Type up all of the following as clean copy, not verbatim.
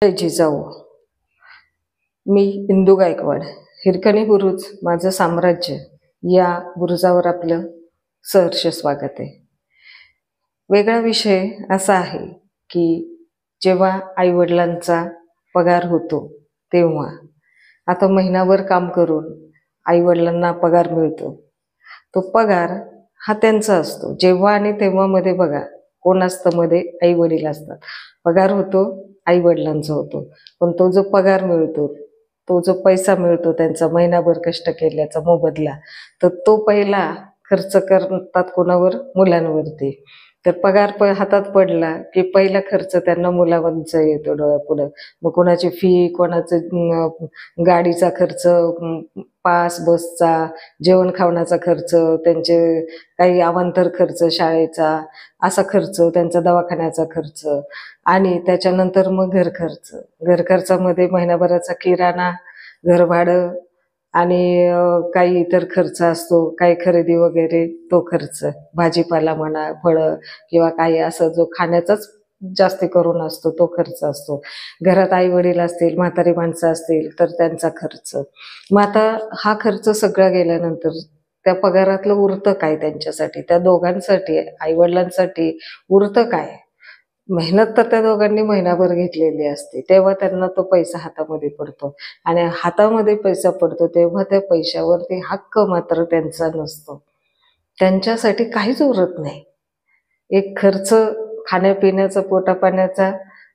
जय जिजाऊ. मी इंदू गायकवाड. हिरकणी बुरुज माझं साम्राज्य या बुरुजावर आपलं सहर्ष स्वागत आहे. वेगळा विषय असा आहे की जेव्हा आईवडिलांचा पगार होतो तेव्हा आता महिनाभर काम करून आईवडिलांना पगार मिळतो. तो पगार हा त्यांचा असतो. जेव्हा आणि तेव्हा मध्ये बघा कोण असतं, मध्ये आई वडील असतात. पगार होतो आई वडिलांचा होतो, पण तो जो पगार मिळतो, तो जो पैसा मिळतो त्यांचा महिनाभर कष्ट केल्याचा मोबदला, तर तो पहिला खर्च करतात कोणावर? मुलांवरती. तर पगार हातात पडला की पहिला खर्च त्यांना मुलांचा येतो डोळ्यापुढं. मग कोणाची फी, कोणाचं गाडीचा खर्च, पास बसचा, जेवण खावण्याचा खर्च, त्यांचे काही अवांतर खर्च शाळेचा, असा खर्च, त्यांचा दवाखान्याचा खर्च, आणि त्याच्यानंतर मग घर खर्च. घर खर्चामध्ये महिनाभराचा किराणा, घर भाडं आणि काही इतर खर्च असतो, काही खरेदी वगैरे, तो खर्च, भाजीपाला म्हणा, फळं किंवा काही असं जो खाण्याचाच जास्ती करून असतो तो खर्च असतो. घरात आई वडील असतील, म्हातारी माणसं असतील तर त्यांचा खर्च. मग आता हा खर्च सगळा गेल्यानंतर त्या पगारातलं उरतं काय त्यांच्यासाठी? त्या दोघांसाठी, आई वडिलांसाठी उरतं काय? मेहनत तर त्या दोघांनी महिनाभर घेतलेली असते, तेव्हा त्यांना तो पैसा हातामध्ये पडतो. आणि हातामध्ये पैसा पडतो तेव्हा त्या पैशावरती हक्क मात्र त्यांचा नसतो. त्यांच्यासाठी काहीच उरत नाही. एक खर्च खाण्यापिण्याचा, पोटापाण्याचा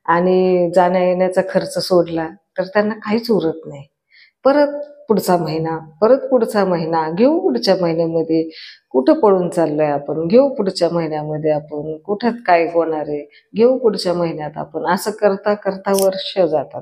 आणि जाण्या येण्याचा खर्च सोडला तर त्यांना काहीच उरत नाही. परत पुढचा महिना, परत पुढचा महिना, घेऊ पुढच्या महिन्यामध्ये, कुठं पळून चाललोय आपण, घेऊ पुढच्या महिन्यामध्ये, आपण कुठं काय होणार आहे, घेऊ पुढच्या महिन्यात आपण, असं करता करता वर्ष जातात.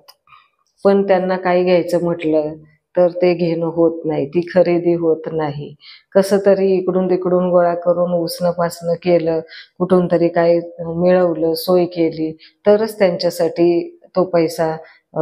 पण त्यांना काही घ्यायचं म्हटलं तर ते घेणं होत नाही, ती खरेदी होत नाही. कसं तरी इकडून तिकडून गोळा करून उसणं पासणं केलं, कुठून तरी काही मिळवलं, सोय केली, तरच त्यांच्यासाठी तो पैसा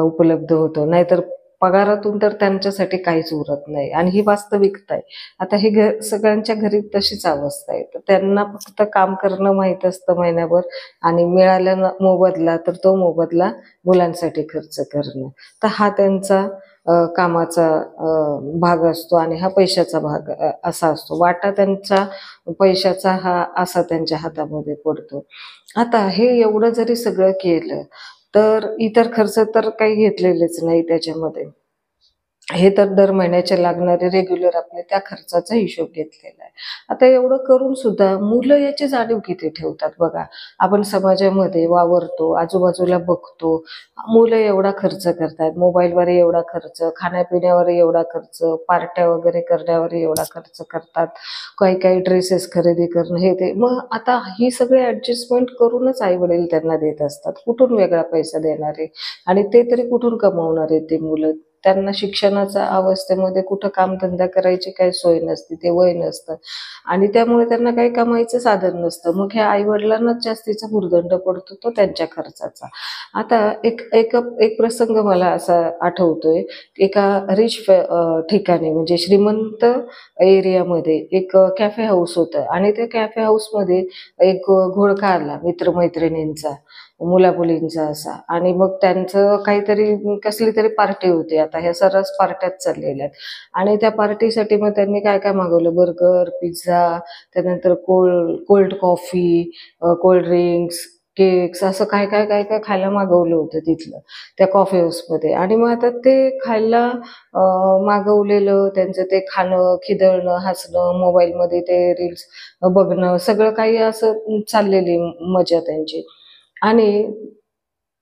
उपलब्ध होतो. नाहीतर पगारातून तर त्यांच्यासाठी काहीच उरत नाही. आणि ही वास्तविकता आहे. आता हे सगळ्यांच्या घरी तशीच अवस्था आहे. तर त्यांना फक्त काम करणं माहीत असतं महिन्याभर, आणि मिळाला मोबदला तर तो मोबदला मुलांसाठी खर्च करणं. तर हा त्यांचा कामाचा भाग असतो आणि हा पैशाचा भाग असा असतो. वाटा त्यांचा पैशाचा हा असा त्यांच्या हातामध्ये पडतो. आता हे एवढं जरी सगळं केलं तर इतर खर्च तर काही घेतलेलेच नाही त्याच्यामध्ये. हे तर दर महिन्याचे लागणारे रेग्युलर आपले त्या खर्चाचा हिशोब घेतलेला आहे. आता एवढं करून सुद्धा मुलं याची जाणीव किती ठेवतात बघा. आपण समाजामध्ये वावरतो, आजूबाजूला बघतो, मुलं एवढा खर्च करतात, मोबाईलवर एवढा खर्च, खाण्यापिण्यावर एवढा खर्च, पार्ट्या वगैरे करण्यावर एवढा खर्च करतात, काही काही ड्रेसेस खरेदी करणं, हे ते. मग आता ही सगळी ऍडजस्टमेंट करूनच आई वडील त्यांना देत असतात. कुठून वेगळा पैसा देणारे? आणि ते तरी कुठून कमावणार आहे ते मुलं? त्यांना शिक्षणाच्या अवस्थेमध्ये कुठं कामधंदा करायची काही सोय नसते, ते वय नसतं, आणि त्यामुळे त्यांना काही कमाईचं साधन नसतं. मग ह्या आई वडिलांनाच जास्तीचा भुर्दंड पडतो तो त्यांच्या खर्चाचा. आता एक एक एक प्रसंग मला असा आठवतोय. एका रिच ठिकाणी, म्हणजे श्रीमंत एरियामध्ये एक कॅफे हाऊस होतं, आणि त्या कॅफे हाऊसमध्ये एक घोळका आला मित्रमैत्रिणींचा, मुलामुलींचा असा. आणि मग त्यांचं काहीतरी कसली तरी पार्टी होती. आता ह्या सर्रास पार्ट्याच चाललेल्या आहेत. आणि त्या पार्टीसाठी मग त्यांनी काय काय मागवलं? बर्गर, पिझ्झा, त्यानंतर cold coffee, cold drinks, cakes, असं काय काय काय काय खायला मागवलं होतं तिथलं त्या कॉफी हाऊसमध्ये. आणि मग आता ते खायला मागवलेलं त्यांचं ते खाणं, खिदळणं, हसणं, मोबाईलमध्ये ते रील्स बघणं, सगळं काही असं चाललेली मजा त्यांची. आणि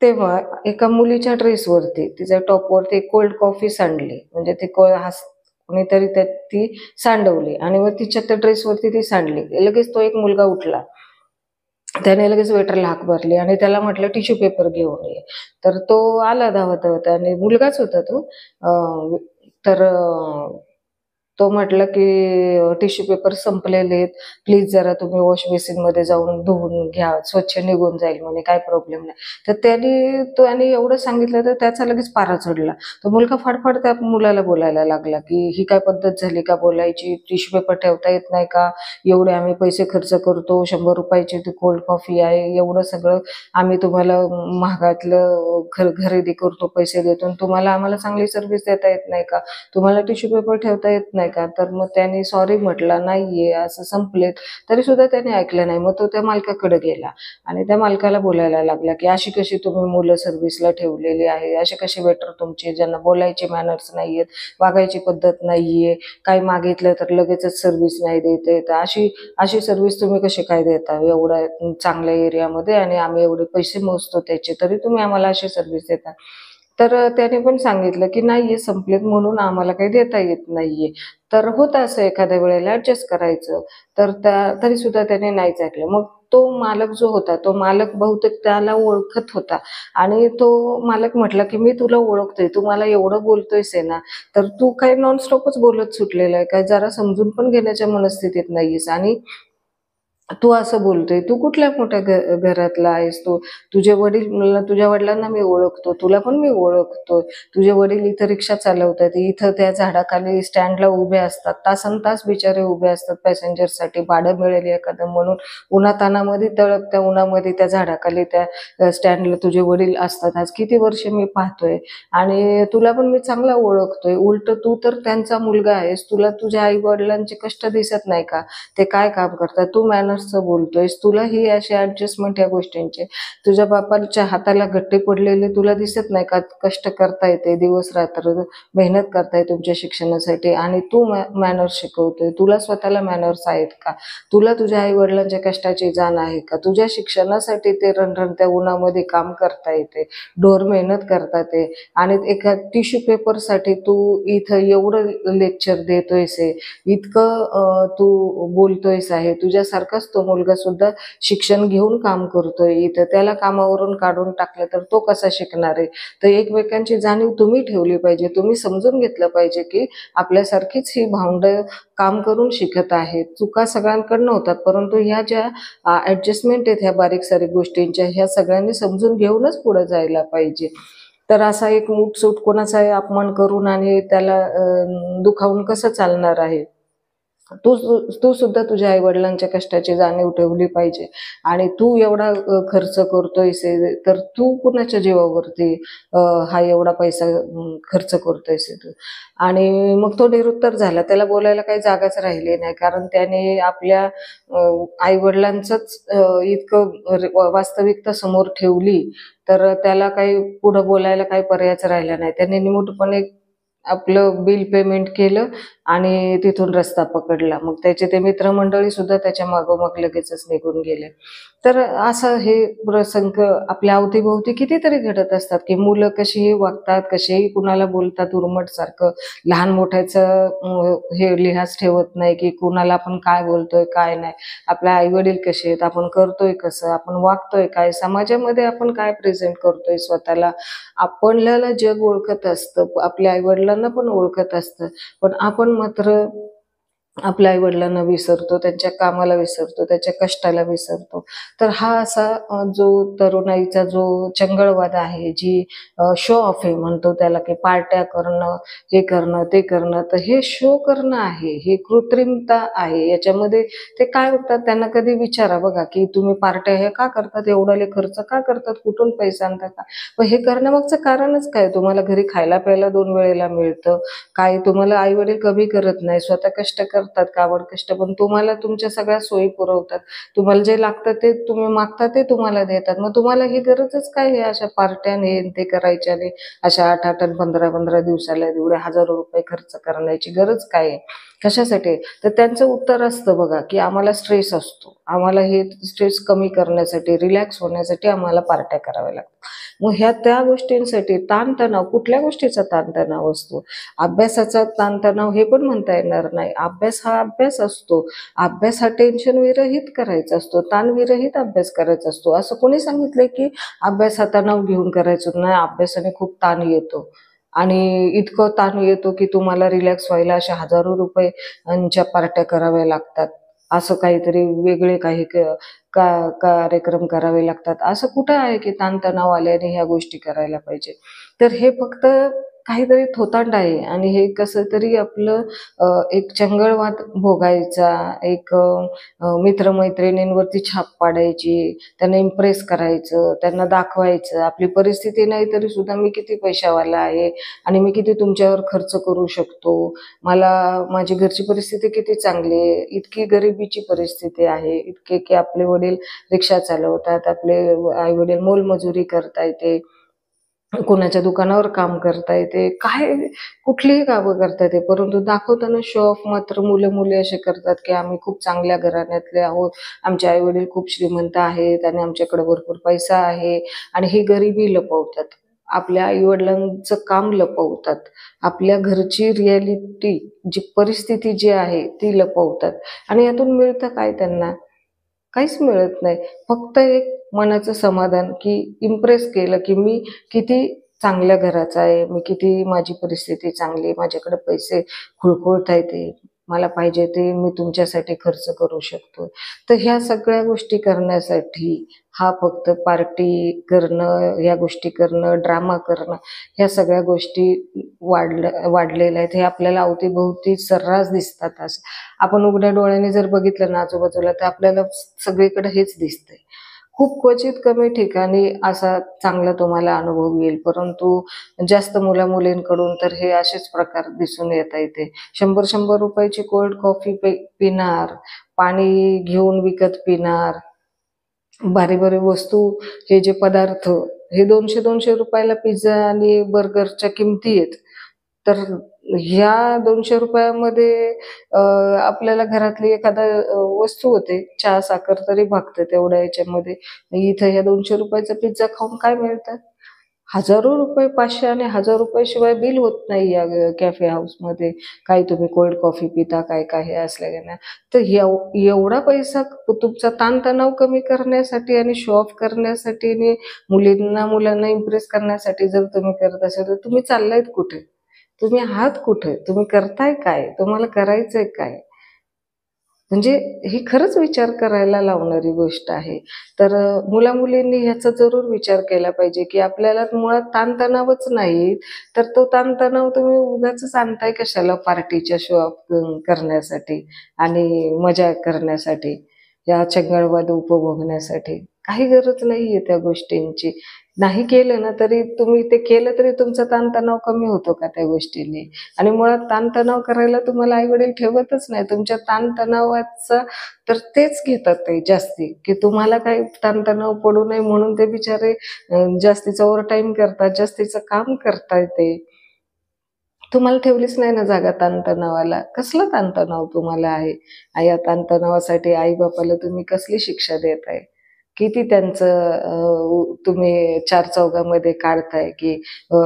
तेव्हा एका मुलीच्या ड्रेसवरती, तिच्या टॉपवरती कोल्ड कॉफी सांडली, म्हणजे ती कोणीतरी ती सांडवली, आणि मग तिच्या त्या ड्रेसवरती ती सांडली. लगेच तो एक मुलगा उठला, त्याने लगेच वेटरला हाक मारली आणि त्याला म्हटलं टिश्यू पेपर घेऊन ये. तर तो आला धावत धावत, आणि मुलगाच होता तो. तर तो म्हटला की टिश्यू पेपर संपलेले आहेत, प्लीज जरा तुम्ही वॉश बेसिनमध्ये जाऊन धुवून घ्या, स्वच्छ निघून जाईल म्हणे, काय प्रॉब्लेम नाही. तर त्याने एवढं सांगितलं तर त्याचा लगेच पारा चढला. तो मुलगा फाडफाड त्या मुलाला बोलायला लागला की ही काय पद्धत झाली का बोलायची, टिश्यू पेपर ठेवता येत नाही का, एवढे आम्ही पैसे खर्च करतो, 100 रुपयाची ती कोल्ड कॉफी आहे, एवढं सगळं आम्ही तुम्हाला महागातलं खरेदी करतो, पैसे देतो, तुम्हाला आम्हाला चांगली सर्व्हिस देता येत नाही का, तुम्हाला टिश्यू पेपर ठेवता येत नाही का. तर मग त्याने सॉरी म्हटला, नाहीये असं संपलेत. तरी सुद्धा त्याने ऐकलं नाही. मग तो त्या मालकाकडे गेला आणि त्या मालकाला बोलायला लागला की अशी कशी तुम्ही मुलं सर्व्हिसला ठेवलेली आहे, असे कसे वेटर तुमचे ज्यांना बोलायचे मॅनर्स नाहीयेत, वागायची पद्धत नाहीये, काही मागितलं तर लगेचच सर्व्हिस नाही देते, तर अशी अशी सर्व्हिस तुम्ही कशी काय देता एवढ्या चांगल्या एरियामध्ये, आणि आम्ही एवढे पैसे मोजतो त्याचे, तरी तुम्ही आम्हाला अशी सर्व्हिस देता. तर त्याने पण सांगितलं की नाहीये, संपलेत म्हणून आम्हाला काही देता येत नाहीये. तर होतं असं एखाद्या वेळेला ॲडजस्ट करायचं. तर तरी सुद्धा त्याने नाहीच ऐकलं. मग तो मालक जो होता, तो मालक बहुतेक त्याला ओळखत होता आणि तो मालक म्हटला की मी तुला ओळखतोय, तू मला एवढं बोलतोयस आहे ना, तर तू काही नॉनस्टॉपच बोलत सुटलेला आहे, काय जरा समजून पण घेण्याच्या मनस्थितीत नाहीयेस, आणि तू असं बोलतोय, तू कुठल्या मोठ्या घरातला आहेस, तुझे वडील, मला तुझ्या वडिलांना मी ओळखतो, तुला पण मी ओळखतो, तुझे वडील इथं रिक्षा चालवतात, इथं त्या झाडाखाली स्टँडला उभे असतात, तासनतास बिचारे उभे असतात पॅसेंजरसाठी, भाडं मिळेल एखादं म्हणून, उन्हातानामध्ये तळपत्या उन्हामध्ये त्या झाडाखाली त्या स्टँडला तुझे वडील असतात. आज किती वर्ष मी पाहतोय आणि तुला पण मी चांगला ओळखतोय. उलट तू तर त्यांचा मुलगा आहेस, तुला तुझ्या आई वडिलांचे कष्ट दिसत नाही का, ते काय काम करतात, तू मॅनर्सचं बोलतोयस, तुला ही अशी ऍडजस्टमेंट या गोष्टींचे, तुझ्या बापाच्या हाताला गट्टे पडलेले तुला दिसत नाही का, कष्ट करता येते, दिवस रात्र मेहनत करताय तुमच्या शिक्षणासाठी, आणि तू मॅनर्स शिकवतोय, तुला स्वतःला मॅनर्स आहेत का, तुला तुझ्या आई वडिलांच्या कष्टाची जाण आहे का, तुझ्या शिक्षणासाठी ते रणरणत्या उन्हामध्ये काम करता येते, ढोर मेहनत करतात ते, आणि एका टिश्यू पेपरसाठी तू इथं एवढं लेक्चर देतोयस, इतकं तू बोलतोयस आहे, तुझ्यासारखाच तो मुलगा सुद्धा शिक्षण घेऊन काम करतोय इथं, त्याला कामावरून काढून टाकलं तर तो कसा शिकणार आहे. तर एकमेकांची जाणीव तुम्ही ठेवली पाहिजे, तुम्ही समजून घेतलं पाहिजे की आपल्यासारखीच ही भावंड काम करून शिकत आहेत. चुका सगळ्यांकडनं होतात, परंतु ह्या ज्या ऍडजस्टमेंट आहेत ह्या बारीक सारीक गोष्टींच्या, ह्या सगळ्यांनी समजून घेऊनच पुढे जायला पाहिजे. तर असा एक मूठसूट कोणाचाही अपमान करून आणि त्याला दुखावून कसं चालणार आहे. तू तू सुद्धा तुझ्या आई वडिलांच्या कष्टाची जाणीव ठेवली पाहिजे, आणि तू एवढा खर्च करतोयस तर तू कुणाच्या जीवावरती हा एवढा पैसा खर्च करतोयस तू. आणि मग तो निरुत्तर झाला, त्याला बोलायला काही जागाच राहिली नाही, कारण त्याने आपल्या आई वडिलांचंच इतकं वास्तविकता समोर ठेवली, तर त्याला काही पुढं बोलायला काही पर्यायच राहिला नाही. त्याने निमूटपणे आपलं बिल पेमेंट केलं आणि तिथून रस्ता पकडला. मग त्याचे ते मित्रमंडळी सुद्धा त्याच्या मागोमाग लगेचच निघून गेले. तर असं हे प्रसंग आपल्या अवतीभोवती कितीतरी घडत असतात की मुलं कशीही वागतात, कशीही कुणाला बोलतात उर्मटसारखं, लहान मोठ्याचं हे लिहाज ठेवत नाही की कुणाला आपण काय बोलतोय काय नाही, आपल्या आईवडील कसे आहेत, आपण करतोय कसं, आपण वागतोय काय, समाजामध्ये आपण काय प्रेझेंट करतोय स्वतःला. आपल्याला जग ओळखत असतं, आपल्या आईवडिलांना पण ओळखत असतं, पण आपण मात्र आपल्या आईवडिलांना विसरतो, त्यांच्या कामाला विसरतो, त्याच्या कष्टाला विसरतो. तर हा असा जो तरुणाईचा जो चंगळवाद आहे, जी शो ऑफ आहे म्हणतो त्याला, की पार्ट्या करणं, हे करणं ते करणं, तर हे शो करणं आहे, हे कृत्रिमता आहे. याच्यामध्ये ते काय बघतात, त्यांना कधी विचारा बघा की तुम्ही पार्ट्या हे का करतात, एवढाले खर्च का करतात, कुठून पैसा आणतात का, पण हे करण्यामागचं कारणच काय, तुम्हाला घरी खायला प्यायला 2 वेळेला मिळतं काय, तुम्हाला आई वडील कमी करत नाही, स्वतः कष्ट करतात, काबड कष्ट, पण तुम्हाला तुमच्या सगळ्या सोयी पुरवतात, तुम्हाला जे लागतं ते तुम्ही मागता ते तुम्हाला देतात, मग तुम्हाला ही गरजच काय आहे अशा पार्ट्याने ते करायच्याने, अशा 8-8 आणि 15-15 दिवसाला एवढे हजारो रुपये खर्च करण्याची गरज काय आहे, कशासाठी. तर त्यांचं उत्तर असतं बघा की आम्हाला स्ट्रेस असतो, आम्हाला हे स्ट्रेस कमी करण्यासाठी, रिलॅक्स होण्यासाठी आम्हाला पार्ट्या कराव्या लागतात. मग ह्या त्या गोष्टींसाठी ताणतणाव, कुठल्या गोष्टीचा ताणतणाव असतो, अभ्यासाचा ताणतणाव हे पण म्हणता येणार नाही. अभ्यास हा अभ्यास असतो, अभ्यास हा टेन्शन विरहित करायचा असतो, ताण विरहित अभ्यास करायचा असतो. असं कोणी सांगितलंय की अभ्यास हा तणाव घेऊन करायचो नाही, अभ्यासाने खूप ताण येतो. आणि इतकं ताण येतो की तुम्हाला रिलॅक्स व्हायला अशा हजारो रुपयांच्या पार्ट्या कराव्या लागतात. असं काहीतरी वेगळे काही कार्यक्रम करावे लागतात. असं कुठं आहे की ताणतणाव आल्याने ह्या गोष्टी करायला पाहिजे. तर हे फक्त काहीतरी थोतांड आहे आणि हे कसं तरी आपलं एक चंगळवाद भोगायचा, एक मित्रमैत्रिणींवरती छाप पाडायची, त्यांना इम्प्रेस करायचं, त्यांना दाखवायचं आपली परिस्थिती नाही तरी सुद्धा मी किती पैशावाला आहे आणि मी किती तुमच्यावर खर्च करू शकतो. मला माझी घरची परिस्थिती किती चांगली आहे. इतकी गरिबीची परिस्थिती आहे. इतके की आपले वडील रिक्षा चालवतात, आपले आई-वडील मोलमजुरी करतायत, कोणाच्या दुकानावर काम करता येते, काय कुठलीही कामं करता येते, परंतु दाखवताना शो ऑफ मात्र मुले असे करतात की आम्ही खूप चांगल्या घराण्यातले आहोत, आमचे आई वडील खूप श्रीमंत आहेत आणि आमच्याकडे भरपूर पैसा आहे आणि ही गरिबी लपवतात. आपल्या आई वडिलांचं काम लपवतात. आपल्या घरची रियालिटी जी परिस्थिती जी आहे ती लपवतात आणि यातून मिळतं काय त्यांना? काहीच मिळत नाही. फक्त एक मनाचं समाधान की इम्प्रेस केलं की मी किती चांगल्या घराचा आहे, मी किती माझी परिस्थिती चांगली आहे, माझ्याकडे पैसे खुळखुळतायत, मला पाहिजे ते मी तुमच्यासाठी खर्च करू शकतो. तर ह्या सगळ्या गोष्टी करण्यासाठी हा फक्त पार्टी करणं, ह्या गोष्टी करणं, ड्रामा करणं, ह्या सगळ्या गोष्टी वाढलेल्या आहेत. हे आपल्याला अवतीभोवती सर्रास दिसतात. असं आपण उघड्या डोळ्याने जर बघितलं ना आजूबाजूला तर आपल्याला सगळीकडे हेच दिसतंय. खूप क्वचित कमी ठिकाणी असा चांगला तुम्हाला अनुभव येईल, परंतु जास्त मुला-मुलींकडून तर हे असेच प्रकार दिसून येतायत. 100-100 रुपयाची कोल्ड कॉफी पिणार, पाणी घेऊन विकत पिणार, भारी-भारी वस्तू, हे जे पदार्थ हे 200-200 रुपयाला पिझ्झा आणि बर्गरच्या किमती आहेत. तर ह्या 200 रुपयामध्ये आपल्याला घरातली एखादा वस्तू होते, चहा साखर तरी भागते तेवढ्या ह्याच्यामध्ये. इथं ह्या 200 रुपयाचा पिझ्झा खाऊन काय मिळतं? हजारो रुपये, 500 आणि 1000 रुपयाशिवाय बिल होत नाही या कॅफे हाऊसमध्ये. काही तुम्ही कोल्ड कॉफी पिता, काय हे असल्याने. तर एवढा पैसा तुमचा ताणतणाव कमी करण्यासाठी आणि शो ऑफ करण्यासाठी आणि मुलांना इम्प्रेस करण्यासाठी जर तुम्ही करत असाल तर तुम्ही चाललायत कुठे? तुम्ही आहात कुठे? तुम्ही करताय काय? तुम्हाला करायचंय काय? म्हणजे ही खरंच विचार करायला लावणारी गोष्ट आहे. तर मुला-मुलींनी ह्याचा जरूर विचार केला पाहिजे, की आपल्याला मुळात ताणतणावच नाही, तर तो ताणतणाव तुम्ही उगाचच आणताय कशाला पार्टीच्या शो ऑफ करण्यासाठी आणि मजा करण्यासाठी, या चंगळवाद उपभोगण्यासाठी. काही गरज नाहीये त्या गोष्टींची. नाही केलं ना तरी तुम्ही ते केलं तरी तुमचा ताणतणाव कमी होतो का त्या गोष्टींनी? आणि मुळात ताणतणाव करायला तुम्हाला आई-वडील ठेवतच नाही. तुमच्या ताणतणावाचा तर तेच घेतात ते जास्ती, की तुम्हाला काही ताणतणाव पडू नये म्हणून ते बिचारे जास्तीचं ओव्हरटाईम करतात, जास्तीचं काम करतायत ते. तुम्हाला ठेवलीच नाही ना जागा ताणतणावाला. कसला ताणतणाव तुम्हाला आहे? या ताणतणावासाठी आई-बापाला तुम्ही कसली शिक्षा देताय? किती त्यांचं तुम्ही चारचौघामध्ये काढताय, की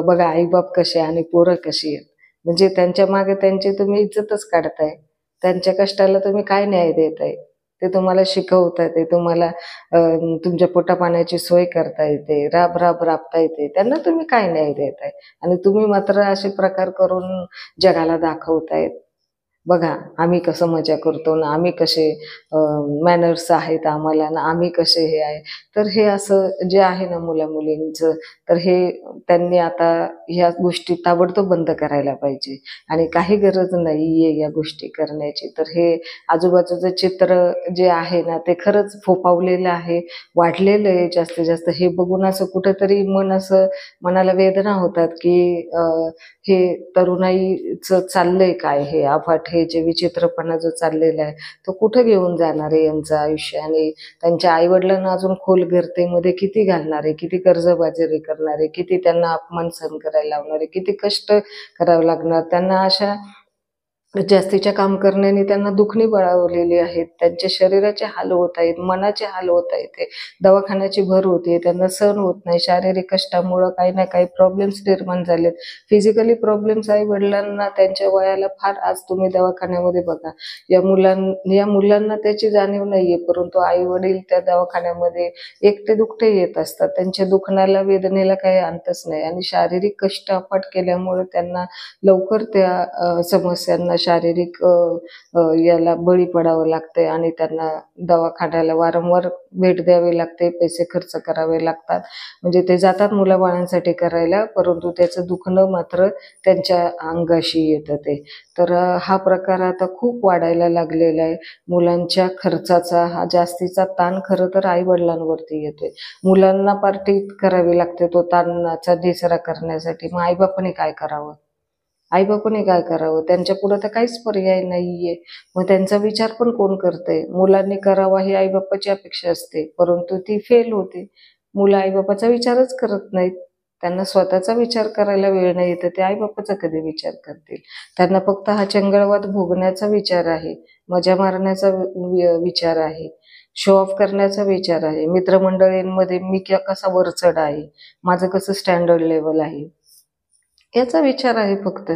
बघा आई-बाप कसे आणि पोरं कशी आहेत. म्हणजे त्यांच्या मागे त्यांची तुम्ही इज्जतच काढताय. त्यांच्या कष्टाला तुम्ही काय न्याय देताय? ते तुम्हाला शिकवतात, ते तुम्हाला तुमच्या पोटापाण्याची सोय करता येते, राब-राब राबता येते. त्यांना तुम्ही काय न्याय देताय? आणि तुम्ही मात्र असे प्रकार करून जगाला दाखवतायत. बघा आम्ही कसं मजा करतो ना, आम्ही कसे मॅनर्स आहेत आम्हाला ना, आम्ही कसे हे आहे. तर हे असं जे आहे ना मुला-मुलींचं, तर हे त्यांनी आता ह्या गोष्टी ताबडतोब बंद करायला पाहिजे आणि काही गरज नाहीये या गोष्टी करण्याची. तर हे आजूबाजूचं चित्र जे आहे ना, ते खरंच फोफावलेलं आहे, वाढलेलं आहे जास्तीत जास्त. हे बघून असं कुठेतरी मनाला वेदना होतात, की हे तरुणाईचं चाललंय काय, हे अफाट हे जे विचित्रपणा जो चाललेला आहे तो कुठं घेऊन जाणार आहे यांचं आयुष्य आणि त्यांच्या आईवडिलांना अजून खोल गर्तेमध्ये किती घालणार आहे, किती कर्जबाजारी करणार आहे, किती त्यांना अपमान सहन करायला लावणार आहे, किती कष्ट करावं लागणार त्यांना. अशा जास्तीच्या काम करण्याने त्यांना दुखणी बळावलेली आहेत, त्यांच्या शरीराचे हाल होत आहेत, मनाचे हाल होत आहेत, दवाखान्याची भर होते, त्यांना सहन होत नाही, शारीरिक कष्टामुळं काही ना काही प्रॉब्लेम्स निर्माण झालेत, फिजिकली प्रॉब्लेम्स आई वडिलांना त्यांच्या वयाला फार. आज तुम्ही दवाखान्यामध्ये बघा, या मुलांना त्याची जाणीव नाहीये, परंतु आई वडील त्या दवाखान्यामध्ये एकटे दुखटे येत असतात, त्यांच्या दुखण्याला वेदनेला काही अंतच नाही, आणि शारीरिक कष्ट अफाट केल्यामुळे त्यांना लवकर त्या समस्यांना, शारीरिक याला बळी पडावं लागते, आणि त्यांना दवाखान्याला वारंवार भेट द्यावी लागते, पैसे खर्च करावे लागतात. म्हणजे ते जातात मुलाबाळांसाठी करायला, परंतु त्याचं दुखणं मात्र त्यांच्या अंगाशी येतं ते. तर हा प्रकार आता खूप वाढायला लागलेला आहे. मुलांच्या खर्चाचा हा जास्तीचा ताण खरं तर आई वडिलांवरती येतोय. मुलांना पार्टी करावी लागते तो ताणाचा निचरा करण्यासाठी. मग आईबापाने काय करावं? आईबापाने काय करावं? त्यांच्या पुढे तर काहीच पर्याय नाहीये. मग त्यांचा विचार पण कोण करतंय? मुलांनी करावा ही आईबापाची अपेक्षा असते, परंतु ती फेल होते. मुलं आईबापाचा विचारच करत नाहीत. त्यांना स्वतःचा विचार करायला वेळ नाही, तर ते आईबापाचा कधी विचार करतील? त्यांना फक्त हा चंगळवाद भोगण्याचा विचार आहे, मजा मारण्याचा विचार आहे, शो ऑफ करण्याचा विचार आहे, मित्रमंडळींमध्ये मी कसा वरचढ आहे, माझं कसं स्टँडर्ड लेवल आहे, याचा विचार आहे फक्त.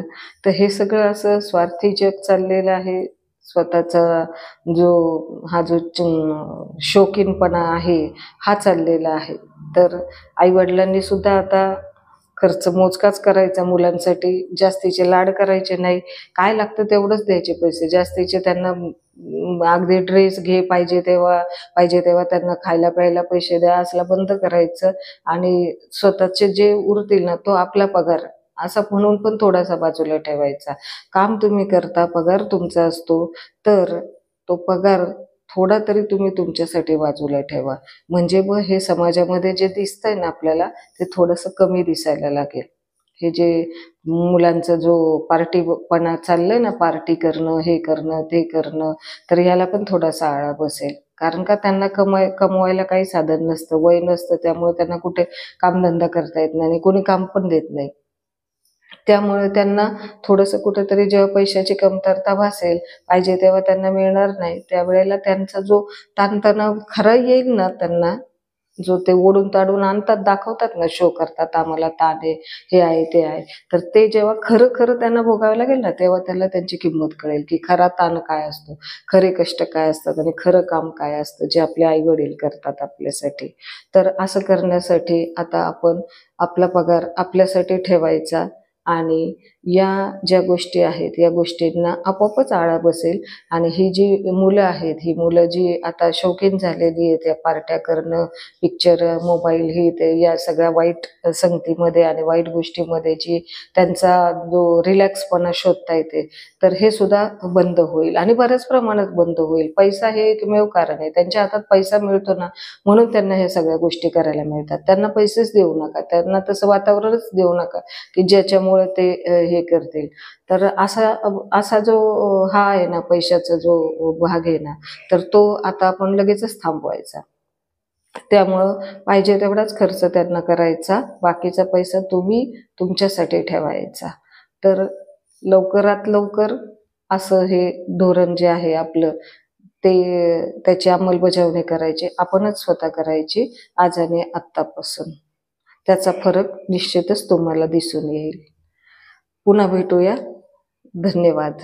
तर हे सगळं असं स्वार्थी जग चाललेलं आहे. स्वतःचा जो जो शौकीनपणा आहे हा चाललेला आहे. तर आईवडिलांनी सुद्धा आता खर्च मोजकाच करायचा मुलांसाठी, जास्तीचे लाड करायचे नाही. काय लागतं तेवढंच द्यायचे पैसे, जास्तीचे त्यांना अगदी ड्रेस घे पाहिजे तेव्हा त्यांना खायला प्यायला पैसे द्या असला बंद करायचं, आणि स्वतःचे जे उरतील ना तो आपला पगार असा म्हणून पण थोडासा बाजूला ठेवायचा. काम तुम्ही करता, पगार तुमचा असतो, तर तो पगार थोडा तरी तुम्ही तुमच्यासाठी बाजूला ठेवा. म्हणजे मग हे समाजामध्ये जे दिसतंय ना आपल्याला, ते थोडंसं कमी दिसायला लागेल. हे जे मुलांचा जो पार्टीपणा चाललंय ना, पार्टी करणं, हे करणं, ते करणं, तर याला पण थोडासा आळा बसेल. कारण का त्यांना कमवायला काही साधन नसतं, वय नसतं, त्यामुळे त्यांना कुठे कामधंदा करता येत नाही आणि कोणी काम पण देत नाही. त्यामुळे त्यांना थोडंसं कुठेतरी जेव्हा पैशाची कमतरता भासेल, पाहिजे तेव्हा त्यांना मिळणार नाही, त्यावेळेला त्यांचा जो ताणतणाव खरा येईल ना त्यांना, जो ते ओढून ताडून आणतात, दाखवतात ना, शो करतात, आम्हाला ताण आहे, हे आहे, ते आहे, तर ते जेव्हा खरं खरं त्यांना भोगावं लागेल ना, तेव्हा त्यांना त्यांची किंमत कळेल की खरा ताण काय असतो, खरे कष्ट काय असतात, आणि खरं काम काय असतं जे आपले आई वडील करतात आपल्यासाठी. तर असं करण्यासाठी आता आपण आपला पगार आपल्यासाठी ठेवायचा, आणि या ज्या गोष्टी आहेत या गोष्टींना आपोआपच आळा बसेल. आणि ही जी मुलं आहेत, ही मुलं जी आता शौकीन झालेली आहेत या पार्ट्या करणं, पिक्चर, मोबाईल, हे ते या सगळ्या वाईट संगतीमध्ये आणि वाईट गोष्टीमध्ये जी त्यांचा जो रिलॅक्सपणा शोधता येते, तर हे सुद्धा बंद होईल, आणि बऱ्याच प्रमाणात बंद होईल. पैसा हे एकमेव कारण आहे. त्यांच्या हातात पैसा मिळतो ना, म्हणून त्यांना ह्या सगळ्या गोष्टी करायला मिळतात. त्यांना पैसेच देऊ नका, त्यांना तसं वातावरणच देऊ नका की ज्याच्यामुळे ते हे करतील. तर असा जो हा आहे ना, पैशाचा जो भाग आहे ना, तर तो आता आपण लगेचच थांबवायचा. त्यामुळं पाहिजे तेवढाच खर्च त्यांना करायचा, बाकीचा पैसा तुम्ही तुमच्यासाठी ठेवायचा. तर लवकरात लवकर असं हे धोरण जे आहे आपलं, त्याची अंमलबजावणी करायची, आपणच स्वतः करायची, आज आणि आत्तापासून. त्याचा फरक निश्चितच तुम्हाला दिसून येईल. पुन्हा भेटूया. धन्यवाद.